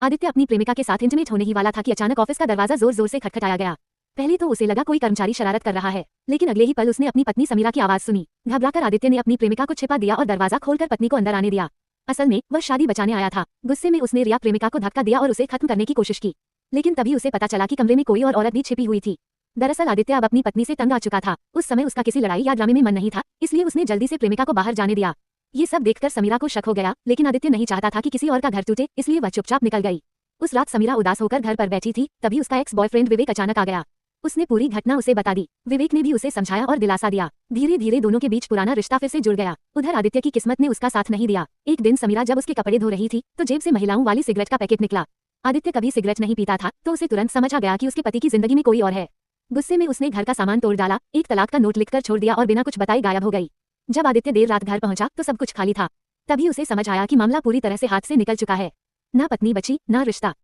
आदित्य अपनी प्रेमिका के साथ इंटीमेट होने ही वाला था कि अचानक ऑफिस का दरवाजा जोर जोर से खटखटाया गया। पहले तो उसे लगा कोई कर्मचारी शरारत कर रहा है, लेकिन अगले ही पल उसने अपनी पत्नी समीरा की आवाज सुनी। घबराकर आदित्य ने अपनी प्रेमिका को छिपा दिया और दरवाजा खोलकर पत्नी को अंदर आने दिया। असल में वह शादी बचाने आया था। गुस्से में उसने रिया प्रेमिका को धक्का दिया और उसे खत्म करने की कोशिश की, लेकिन तभी उसे पता चला कि कमरे में कोई और औरत भी छिपी हुई थी। दरअसल आदित्य अब अपनी पत्नी से तंग आ चुका था। उस समय उसका किसी लड़ाई या ड्रामे में मन नहीं था, इसलिए उसने जल्दी से प्रेमिका को बाहर जाने दिया। ये सब देखकर समीरा को शक हो गया, लेकिन आदित्य नहीं चाहता था कि किसी और का घर टूटे, इसलिए वह चुपचाप निकल गई। उस रात समीरा उदास होकर घर पर बैठी थी, तभी उसका एक्स बॉयफ्रेंड विवेक अचानक आ गया। उसने पूरी घटना उसे बता दी। विवेक ने भी उसे समझाया और दिलासा दिया। धीरे धीरे दोनों के बीच पुराना रिश्ता फिर से जुड़ गया। उधर आदित्य की किस्मत ने उसका साथ नहीं दिया। एक दिन समीरा जब उसके कपड़े धो रही थी तो जेब से महिलाओं वाली सिगरेट का पैकेट निकला। आदित्य कभी सिगरेट नहीं पीता था, तो उसे तुरंत समझ आ गया कि उसके पति की जिंदगी में कोई और है। गुस्से में उसने घर का सामान तोड़ डाला, एक तलाक का नोट लिखकर छोड़ दिया और बिना कुछ बताए गायब हो गई। जब आदित्य देर रात घर पहुंचा तो सब कुछ खाली था। तभी उसे समझ आया कि मामला पूरी तरह से हाथ से निकल चुका है। ना पत्नी बची, ना रिश्ता।